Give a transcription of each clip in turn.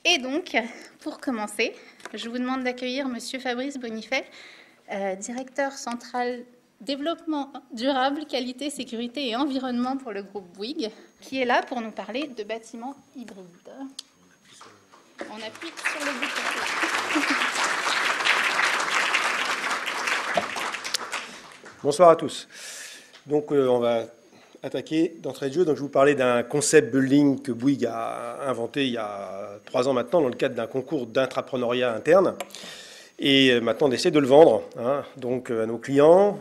Et donc, pour commencer, je vous demande d'accueillir Monsieur Fabrice Bonifay, directeur central développement durable, qualité, sécurité et environnement pour le groupe Bouygues, qui est là pour nous parler de bâtiments hybrides. On appuie sur le bouton. Bonsoir à tous. Donc on va attaquer d'entrée de jeu. Donc je vais vous parler d'un concept building que Bouygues a inventé il y a 3 ans maintenant dans le cadre d'un concours d'intrapreneuriat interne. Et maintenant, on essaie de le vendre donc à nos clients.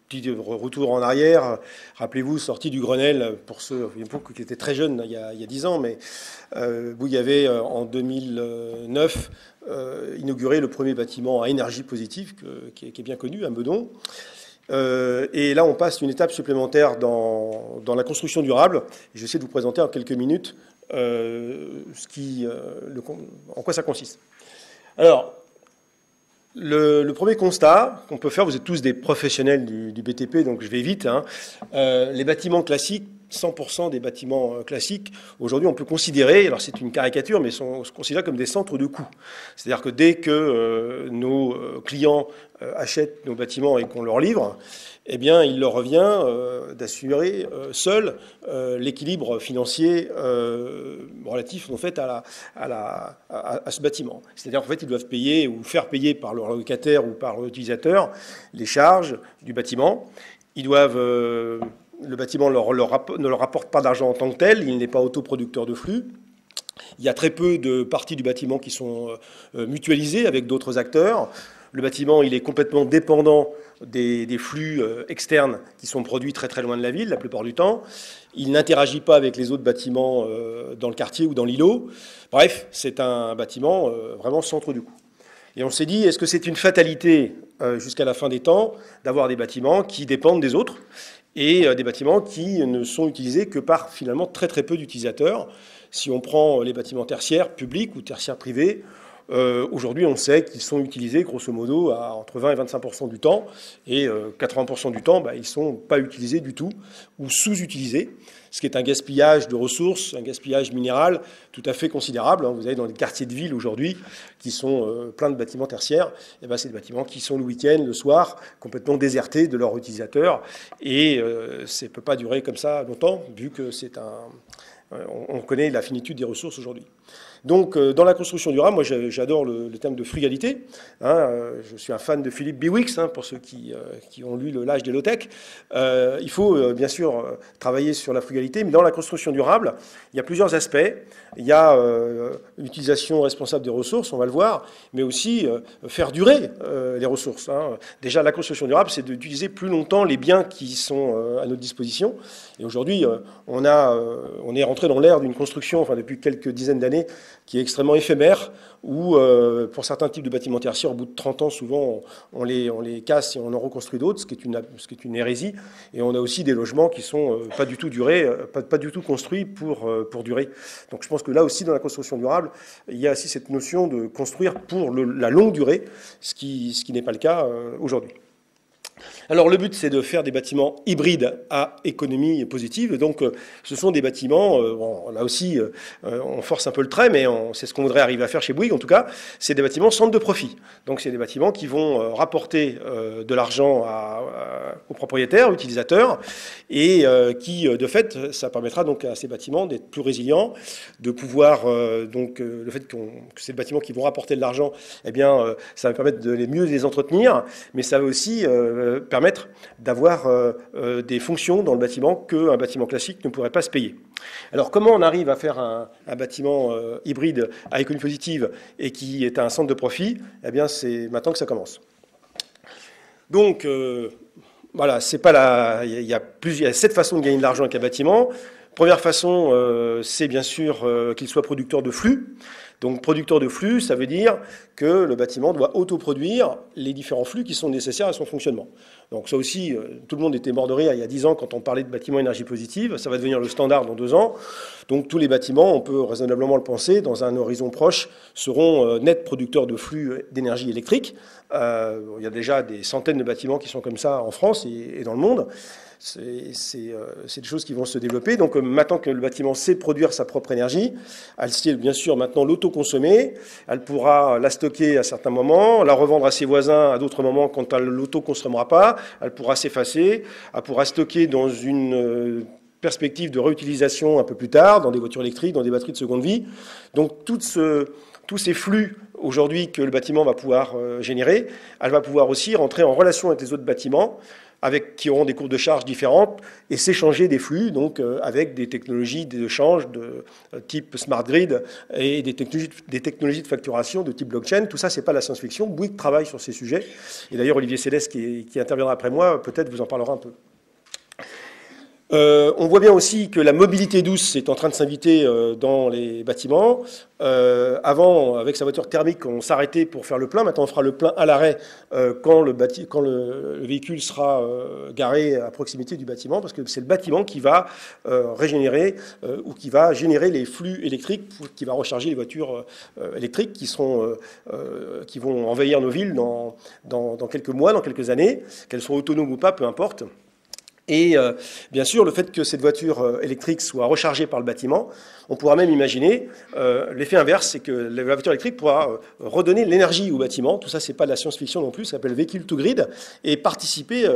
Petit retour en arrière. Rappelez-vous, sortie du Grenelle, pour ceux qui étaient très jeunes il y a 10 ans, mais Bouygues avait en 2009 inauguré le premier bâtiment à énergie positive qui est bien connu, à Meudon. Et là, on passe une étape supplémentaire dans la construction durable. Je vais essayer de vous présenter en quelques minutes en quoi ça consiste. Alors, le premier constat qu'on peut faire, vous êtes tous des professionnels du BTP, donc je vais vite. Les bâtiments classiques, 100% des bâtiments classiques, aujourd'hui on peut considérer, alors c'est une caricature, mais on se considère comme des centres de coûts. C'est-à-dire que dès que nos clients achètent nos bâtiments et qu'on leur livre, eh bien, il leur revient d'assurer seul l'équilibre financier relatif en fait à ce bâtiment. C'est-à-dire qu'en fait, ils doivent payer ou faire payer par leur locataire ou par l'utilisateur les charges du bâtiment. Ils doivent le bâtiment ne leur rapporte pas d'argent en tant que tel, il n'est pas autoproducteur de flux. Il y a très peu de parties du bâtiment qui sont mutualisées avec d'autres acteurs. Le bâtiment, il est complètement dépendant des flux externes qui sont produits très très loin de la ville, la plupart du temps. Il n'interagit pas avec les autres bâtiments dans le quartier ou dans l'îlot. Bref, c'est un bâtiment vraiment centre du coût. Et on s'est dit, est-ce que c'est une fatalité jusqu'à la fin des temps d'avoir des bâtiments qui dépendent des autres et des bâtiments qui ne sont utilisés que par finalement très très peu d'utilisateurs. Si on prend les bâtiments tertiaires publics ou tertiaires privés, aujourd'hui on sait qu'ils sont utilisés grosso modo à entre 20 et 25% du temps, et 80% du temps ils ne sont pas utilisés du tout ou sous-utilisés, ce qui est un gaspillage de ressources, un gaspillage minéral tout à fait considérable. Vous avez dans les quartiers de ville aujourd'hui qui sont pleins de bâtiments tertiaires, et c'est des bâtiments qui sont le week-end, le soir, complètement désertés de leurs utilisateurs, et ça ne peut pas durer comme ça longtemps, vu que on connaît la finitude des ressources aujourd'hui. Donc, dans la construction durable, moi, j'adore le thème de frugalité. Je suis un fan de Philippe Biwix, pour ceux qui ont lu L'âge des low-tech. Il faut, bien sûr, travailler sur la frugalité, mais dans la construction durable, il y a plusieurs aspects. Il y a l'utilisation responsable des ressources, on va le voir, mais aussi faire durer les ressources. Déjà, la construction durable, c'est d'utiliser plus longtemps les biens qui sont à notre disposition. Et aujourd'hui, on est rentré dans l'ère d'une construction, depuis quelques dizaines d'années, qui est extrêmement éphémère, où pour certains types de bâtiments tertiaires, au bout de 30 ans, souvent, on les casse et on en reconstruit d'autres, ce qui est une hérésie. Et on a aussi des logements qui sont pas du tout durés, pas du tout construits pour durer. Donc je pense que là aussi, dans la construction durable, il y a aussi cette notion de construire pour la longue durée, ce qui n'est pas le cas aujourd'hui. Alors le but, c'est de faire des bâtiments hybrides à économie positive. Donc ce sont des bâtiments, là aussi on force un peu le trait, mais c'est ce qu'on voudrait arriver à faire chez Bouygues en tout cas, c'est des bâtiments centre de profit. Donc c'est des bâtiments qui vont rapporter de l'argent aux propriétaires, aux utilisateurs, et qui de fait, ça permettra donc à ces bâtiments d'être plus résilients, de pouvoir, le fait que ces bâtiments qui vont rapporter de l'argent, ça va permettre de mieux les entretenir, mais ça va aussi permettre d'avoir des fonctions dans le bâtiment qu'un bâtiment classique ne pourrait pas se payer. Alors comment on arrive à faire un bâtiment hybride à économie positive et qui est un centre de profit? C'est maintenant que ça commence. Donc voilà, il y a 7 façons de gagner de l'argent avec un bâtiment. Première façon, c'est bien sûr qu'il soit producteur de flux. Donc producteur de flux, ça veut dire que le bâtiment doit autoproduire les différents flux qui sont nécessaires à son fonctionnement. Donc ça aussi, tout le monde était mort de rire il y a 10 ans quand on parlait de bâtiments énergie positive. Ça va devenir le standard dans 2 ans. Donc tous les bâtiments, on peut raisonnablement le penser, dans un horizon proche, seront nets producteurs de flux d'énergie électrique. Il y a déjà des centaines de bâtiments qui sont comme ça en France et dans le monde. C'est des choses qui vont se développer. Donc maintenant que le bâtiment sait produire sa propre énergie, elle sait bien sûr maintenant l'autoconsommer, elle pourra la stocker à certains moments, la revendre à ses voisins à d'autres moments quand elle ne l'autoconsommera pas, elle pourra s'effacer, elle pourra stocker dans une perspective de réutilisation un peu plus tard, dans des voitures électriques, dans des batteries de seconde vie. Donc tous ces flux aujourd'hui que le bâtiment va pouvoir générer, elle va pouvoir aussi rentrer en relation avec les autres bâtiments, qui auront des courbes de charge différentes, et s'échanger des flux, donc avec des technologies d'échange de type smart grid et des technologies de facturation de type blockchain. Tout ça, c'est pas la science-fiction. Bouygues travaille sur ces sujets. Et d'ailleurs, Olivier Céleste, qui interviendra après moi, peut-être vous en parlera un peu. On voit bien aussi que la mobilité douce est en train de s'inviter dans les bâtiments. Avant, avec sa voiture thermique, on s'arrêtait pour faire le plein. Maintenant, on fera le plein à l'arrêt quand le véhicule sera garé à proximité du bâtiment, parce que c'est le bâtiment qui va régénérer ou qui va générer les flux électriques, qui va recharger les voitures électriques qui vont envahir nos villes dans quelques mois, dans quelques années, qu'elles soient autonomes ou pas, peu importe. Et bien sûr, le fait que cette voiture électrique soit rechargée par le bâtiment, on pourra même imaginer l'effet inverse, c'est que la voiture électrique pourra redonner l'énergie au bâtiment. Tout ça, c'est pas de la science-fiction non plus, ça s'appelle Vehicle to Grid, et participer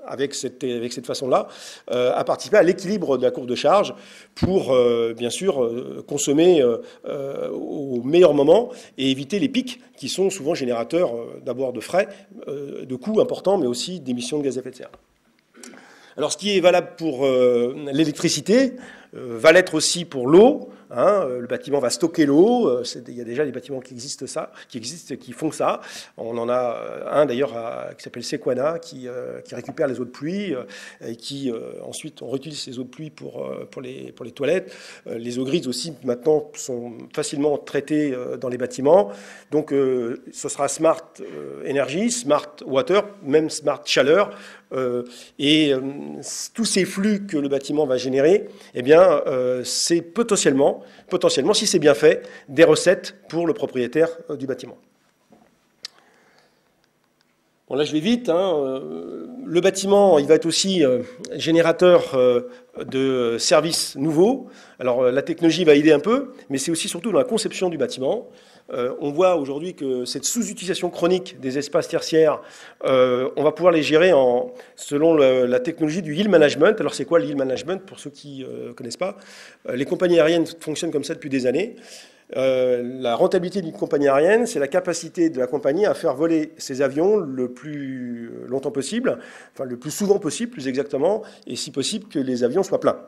avec cette façon-là, à participer à l'équilibre de la courbe de charge pour, bien sûr, consommer au meilleur moment et éviter les pics qui sont souvent générateurs d'abord de frais, de coûts importants, mais aussi d'émissions de gaz à effet de serre. Alors, ce qui est valable pour l'électricité va l'être aussi pour l'eau. Le bâtiment va stocker l'eau. Il y a déjà des bâtiments qui font ça. On en a un d'ailleurs qui s'appelle Sequana, qui récupère les eaux de pluie et qui ensuite on réutilise ces eaux de pluie pour les toilettes. Les eau grises aussi maintenant sont facilement traitées dans les bâtiments. Donc ce sera Smart Energy, Smart Water, même Smart Chaleur. Tous ces flux que le bâtiment va générer, eh bien, c'est potentiellement, si c'est bien fait, des recettes pour le propriétaire du bâtiment. Bon, là, je vais vite. Le bâtiment, il va être aussi générateur de services nouveaux. Alors, la technologie va aider un peu, mais c'est aussi surtout dans la conception du bâtiment. On voit aujourd'hui que cette sous-utilisation chronique des espaces tertiaires, on va pouvoir les gérer selon la technologie du yield management. Alors c'est quoi le yield management pour ceux qui ne connaissent pas? Les compagnies aériennes fonctionnent comme ça depuis des années. La rentabilité d'une compagnie aérienne, c'est la capacité de la compagnie à faire voler ses avions le plus longtemps possible, enfin le plus souvent possible, plus exactement, et si possible que les avions soient pleins.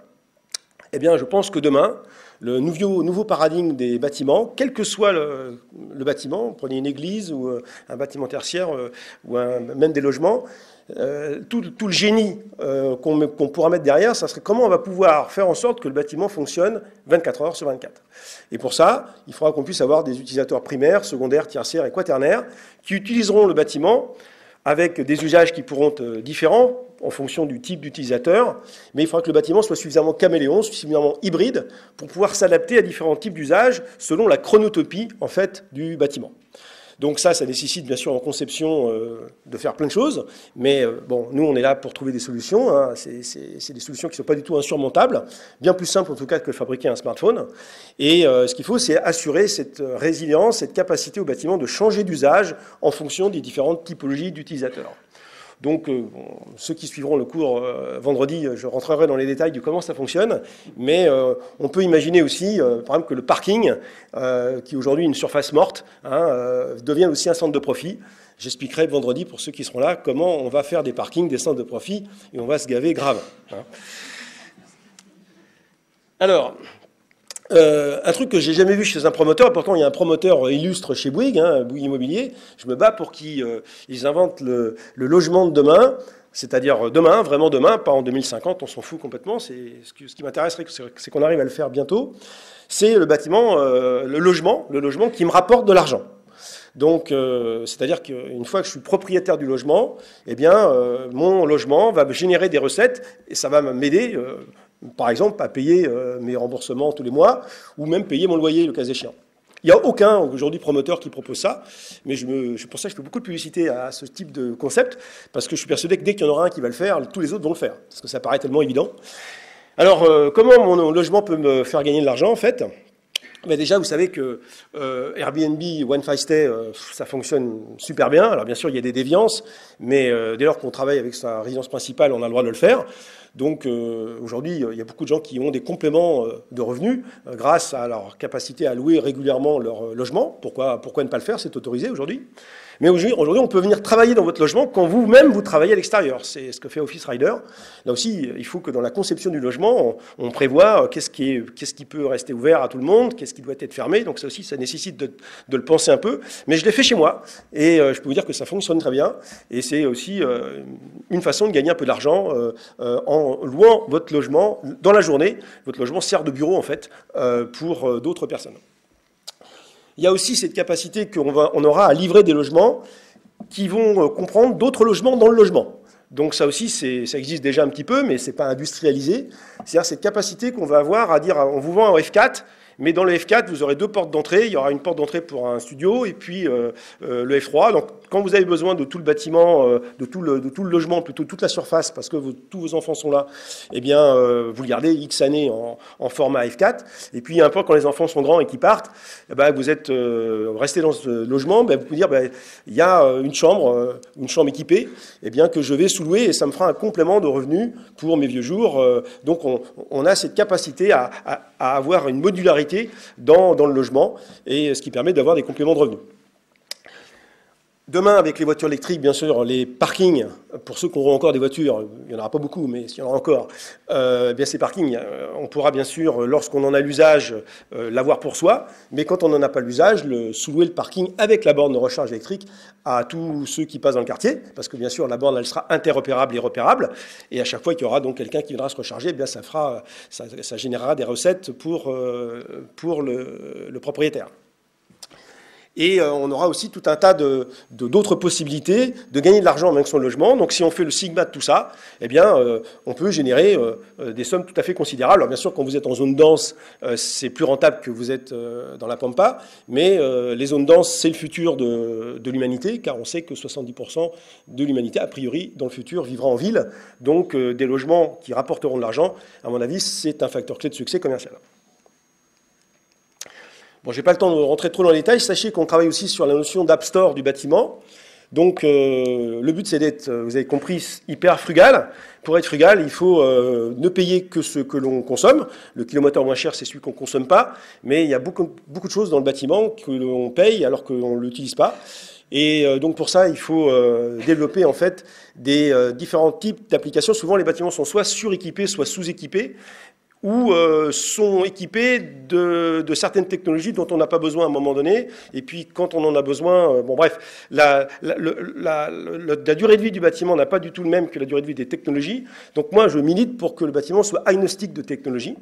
Eh bien, je pense que demain, le nouveau paradigme des bâtiments, quel que soit le bâtiment, prenez une église ou un bâtiment tertiaire ou même des logements, tout le génie qu'on pourra mettre derrière, ça serait comment on va pouvoir faire en sorte que le bâtiment fonctionne 24 heures sur 24. Et pour ça, il faudra qu'on puisse avoir des utilisateurs primaires, secondaires, tertiaires et quaternaires qui utiliseront le bâtiment avec des usages qui pourront être différents en fonction du type d'utilisateur, mais il faudra que le bâtiment soit suffisamment caméléon, suffisamment hybride pour pouvoir s'adapter à différents types d'usages selon la chronotopie en fait du bâtiment. Donc ça nécessite bien sûr en conception de faire plein de choses, mais bon, nous on est là pour trouver des solutions, c'est des solutions qui ne sont pas du tout insurmontables, bien plus simples en tout cas que fabriquer un smartphone, et ce qu'il faut c'est assurer cette résilience, cette capacité au bâtiment de changer d'usage en fonction des différentes typologies d'utilisateurs. Donc, ceux qui suivront le cours vendredi, je rentrerai dans les détails de comment ça fonctionne, mais on peut imaginer aussi, par exemple, que le parking, qui est aujourd'hui une surface morte, devienne aussi un centre de profit. J'expliquerai vendredi, pour ceux qui seront là, comment on va faire des parkings, des centres de profit, et on va se gaver grave. Alors... un truc que j'ai jamais vu chez un promoteur, pourtant il y a un promoteur illustre chez Bouygues, Bouygues Immobilier, je me bats pour qu'ils inventent le logement de demain, c'est-à-dire demain, vraiment demain, pas en 2050, on s'en fout complètement, ce qui m'intéresserait, c'est qu'on arrive à le faire bientôt, c'est le bâtiment, le logement qui me rapporte de l'argent. Donc, c'est-à-dire qu'une fois que je suis propriétaire du logement, eh bien, mon logement va me générer des recettes et ça va m'aider, par exemple, à payer mes remboursements tous les mois ou même payer mon loyer, le cas échéant. Il n'y a aucun, aujourd'hui, promoteur qui propose ça, mais c'est pour ça que je fais beaucoup de publicité à ce type de concept, parce que je suis persuadé que dès qu'il y en aura un qui va le faire, tous les autres vont le faire, parce que ça paraît tellement évident. Alors, comment mon logement peut me faire gagner de l'argent, en fait ? Ben déjà, vous savez que Airbnb, One Five Stay, ça fonctionne super bien. Alors bien sûr, il y a des déviances, mais dès lors qu'on travaille avec sa résidence principale, on a le droit de le faire. Donc aujourd'hui, il y a beaucoup de gens qui ont des compléments de revenus grâce à leur capacité à louer régulièrement leur logement. Pourquoi ne pas le faire? C'est autorisé aujourd'hui. Mais aujourd'hui, on peut venir travailler dans votre logement quand vous-même vous travaillez à l'extérieur. C'est ce que fait Office Rider. Là aussi, il faut que dans la conception du logement, on prévoit qu'est-ce qui peut rester ouvert à tout le monde, qu'est-ce qui doit être fermé. Donc ça aussi, ça nécessite de le penser un peu. Mais je l'ai fait chez moi et je peux vous dire que ça fonctionne très bien. Et c'est aussi une façon de gagner un peu d'argent en louant votre logement dans la journée. Votre logement sert de bureau en fait pour d'autres personnes. Il y a aussi cette capacité qu'on aura à livrer des logements qui vont comprendre d'autres logements dans le logement. Donc ça aussi, ça existe déjà un petit peu, mais ce n'est pas industrialisé. C'est-à-dire cette capacité qu'on va avoir à dire, on vous vend un F4, mais dans le F4, vous aurez deux portes d'entrée. Il y aura une porte d'entrée pour un studio et puis le F3. Donc quand vous avez besoin de tout le bâtiment, de tout le logement, plutôt toute la surface, parce que tous vos enfants sont là, eh bien, vous le gardez X années en format F4. Et puis, un peu quand les enfants sont grands et qu'ils partent, eh ben, vous êtes resté dans ce logement, ben, vous pouvez dire, ben, il y a une chambre équipée, eh bien, que je vais sous-louer et ça me fera un complément de revenus pour mes vieux jours. Donc, on a cette capacité à avoir une modularité dans le logement, et ce qui permet d'avoir des compléments de revenus. Demain, avec les voitures électriques, bien sûr, les parkings, pour ceux qui auront encore des voitures, il n'y en aura pas beaucoup, mais s'il y en aura encore, bien ces parkings, on pourra bien sûr, lorsqu'on en a l'usage, l'avoir pour soi, mais quand on n'en a pas l'usage, sous-louer le parking avec la borne de recharge électrique à tous ceux qui passent dans le quartier, parce que bien sûr, la borne, elle sera interopérable et repérable, et à chaque fois qu'il y aura donc quelqu'un qui viendra se recharger, eh bien ça générera des recettes pour le propriétaire. Et on aura aussi tout un tas d'autres possibilités de gagner de l'argent avec son logement. Donc si on fait le sigma de tout ça, eh bien, on peut générer des sommes tout à fait considérables. Alors bien sûr, quand vous êtes en zone dense, c'est plus rentable que vous êtes dans la pampa. Mais les zones denses, c'est le futur de l'humanité, car on sait que 70% de l'humanité, a priori, dans le futur, vivra en ville. Donc des logements qui rapporteront de l'argent, à mon avis, c'est un facteur clé de succès commercial. Bon, je n'ai pas le temps de rentrer trop dans les détails. Sachez qu'on travaille aussi sur la notion d'App Store du bâtiment. Donc, le but, c'est d'être, vous avez compris, hyper frugal. Pour être frugal, il faut ne payer que ce que l'on consomme. Le kilomètre moins cher, c'est celui qu'on ne consomme pas. Mais il y a beaucoup de choses dans le bâtiment que l'on paye alors qu'on ne l'utilise pas. Et donc, pour ça, il faut développer, en fait, des différents types d'applications. Souvent, les bâtiments sont soit suréquipés, soit sous-équipés, ou sont équipés de certaines technologies dont on n'a pas besoin à un moment donné, et puis quand on en a besoin, bon bref, la durée de vie du bâtiment n'a pas du tout le même que la durée de vie des technologies. Donc moi, je milite pour que le bâtiment soit agnostique de technologie,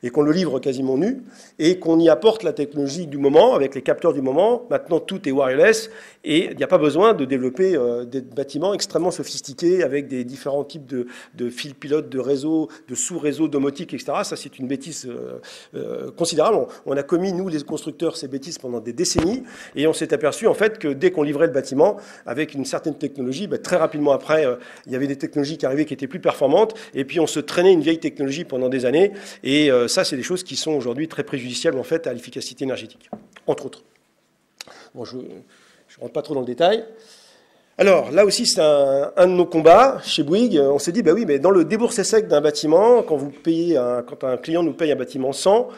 et qu'on le livre quasiment nu, et qu'on y apporte la technologie du moment, avec les capteurs du moment. Maintenant, tout est wireless, et il n'y a pas besoin de développer des bâtiments extrêmement sophistiqués, avec des différents types de fils pilotes, de réseaux, de sous-réseaux domotiques, etc. Ça, c'est une bêtise considérable. On a commis, nous, les constructeurs, ces bêtises pendant des décennies, et on s'est aperçu, en fait, que dès qu'on livrait le bâtiment, avec une certaine technologie, très rapidement après, il y avait des technologies qui arrivaient qui étaient plus performantes, et puis on se traînait une vieille technologie pendant des années, et ça, c'est des choses qui sont aujourd'hui très préjudiciables, en fait, à l'efficacité énergétique, entre autres. Bon, je ne rentre pas trop dans le détail. Alors, là aussi, c'est un de nos combats chez Bouygues. On s'est dit, bah oui, mais dans le déboursé sec d'un bâtiment, quand un client nous paye un bâtiment 100,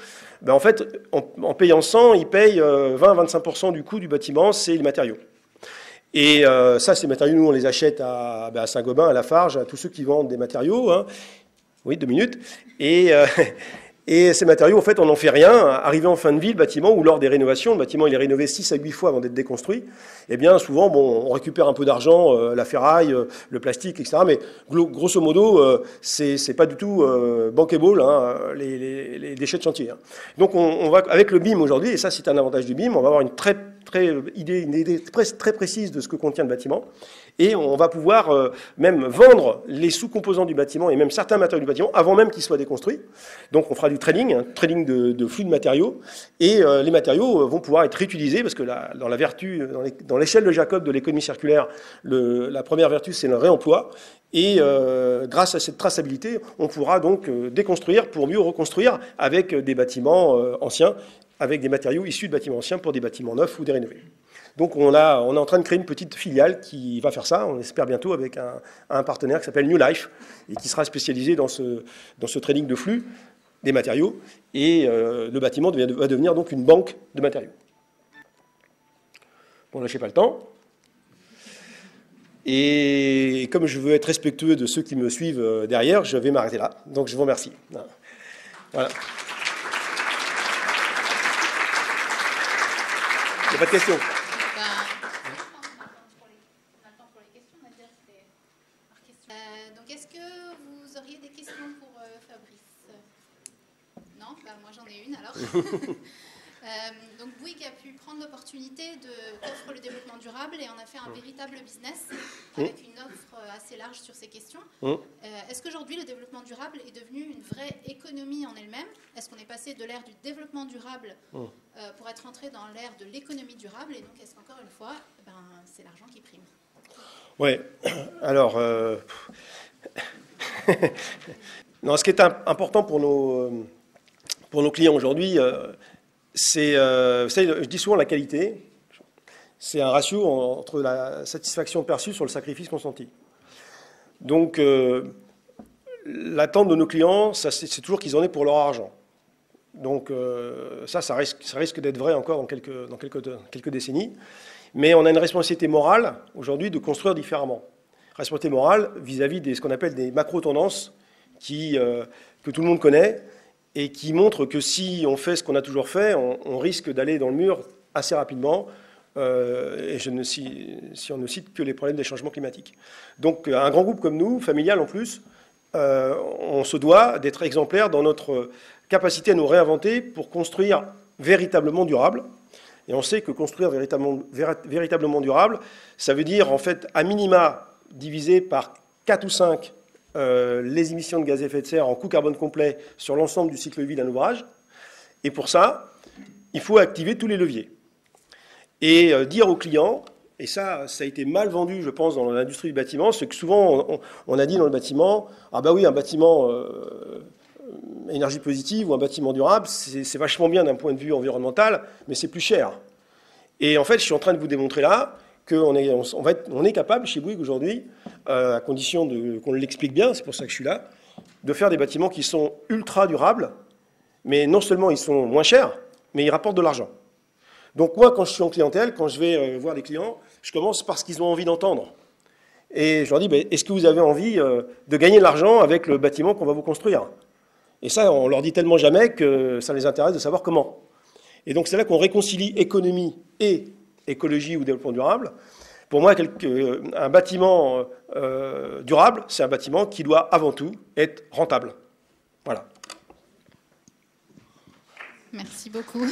ben en fait, en payant 100, il paye 20-25% du coût du bâtiment, c'est les matériaux. Et ça, ces matériaux, nous, on les achète à Saint-Gobain, à Lafarge, à tous ceux qui vendent des matériaux. Hein. Oui, 2 minutes. Et ces matériaux, en fait, on n'en fait rien. Arrivé en fin de vie, le bâtiment, ou lors des rénovations, le bâtiment il est rénové 6 à 8 fois avant d'être déconstruit, eh bien, souvent, bon, on récupère un peu d'argent, la ferraille, le plastique, etc. Mais grosso modo, c'est pas du tout bankable, hein, les déchets de chantier. Hein. Donc, on va, avec le BIM aujourd'hui, et ça, c'est un avantage du BIM, on va avoir une très une idée très précise de ce que contient le bâtiment. Et on va pouvoir même vendre les sous-composants du bâtiment et même certains matériaux du bâtiment avant même qu'ils soient déconstruits. Donc on fera du trading, de flux de matériaux. Et les matériaux vont pouvoir être réutilisés parce que dans l'échelle de Jacob de l'économie circulaire, la première vertu, c'est le réemploi. Et grâce à cette traçabilité, on pourra donc déconstruire pour mieux reconstruire avec des bâtiments anciens, avec des matériaux issus de bâtiments anciens pour des bâtiments neufs ou des rénovés. Donc on est en train de créer une petite filiale qui va faire ça, on espère bientôt, avec un partenaire qui s'appelle New Life et qui sera spécialisé dans ce trading de flux des matériaux. Et le bâtiment va devenir donc une banque de matériaux. Bon, là, je n'ai pas le temps. Et comme je veux être respectueux de ceux qui me suivent derrière, je vais m'arrêter là. Donc je vous remercie. Voilà. Il n'y a pas de questions. Donc, est-ce que vous auriez des questions pour Fabrice? Non? Moi, j'en ai une, alors. Donc, Bouygues a pu prendre l'opportunité d'offre le développement durable et on a fait un véritable business avec une offre assez large sur ces questions. Est-ce qu'aujourd'hui, le développement durable est devenu une vraie économie en elle-même? Est-ce qu'on est passé de l'ère du développement durable pour être entré dans l'ère de l'économie durable? Et donc, est-ce qu'encore une fois, c'est l'argent qui prime? Oui, alors, non, ce qui est important pour nos clients aujourd'hui, c'est, vous savez, je dis souvent la qualité, c'est un ratio entre la satisfaction perçue sur le sacrifice consenti. Donc, l'attente de nos clients, c'est toujours qu'ils en aient pour leur argent. Donc, ça risque d'être vrai encore dans quelques décennies. Mais on a une responsabilité morale aujourd'hui de construire différemment. Responsabilité morale vis-à-vis de ce qu'on appelle des macro-tendances que tout le monde connaît et qui montrent que si on fait ce qu'on a toujours fait, on risque d'aller dans le mur assez rapidement. Et si on ne cite que les problèmes des changements climatiques. Donc un grand groupe comme nous, familial en plus, on se doit d'être exemplaire dans notre capacité à nous réinventer pour construire véritablement durable. Et on sait que construire véritablement durable, ça veut dire en fait à minima diviser par 4 ou 5 les émissions de gaz à effet de serre en coût carbone complet sur l'ensemble du cycle de vie d'un ouvrage. Et pour ça, il faut activer tous les leviers. Et dire aux clients, et ça a été mal vendu, je pense, dans l'industrie du bâtiment, c'est que souvent on a dit dans le bâtiment, ah bah oui, un bâtiment énergie positive ou un bâtiment durable, c'est vachement bien d'un point de vue environnemental, mais c'est plus cher. Et en fait, je suis en train de vous démontrer là qu'on est capable, chez Bouygues aujourd'hui, à condition qu'on l'explique bien, c'est pour ça que je suis là, de faire des bâtiments qui sont ultra durables, mais non seulement ils sont moins chers, mais ils rapportent de l'argent. Donc moi, quand je suis en clientèle, quand je vais voir des clients, je commence par ce qu'ils ont envie d'entendre. Et je leur dis, est-ce que vous avez envie de gagner de l'argent avec le bâtiment qu'on va vous construire? Et ça, on leur dit tellement jamais que ça les intéresse de savoir comment. Et donc c'est là qu'on réconcilie économie et écologie ou développement durable. Pour moi, un bâtiment durable, c'est un bâtiment qui doit avant tout être rentable. Voilà. Merci beaucoup.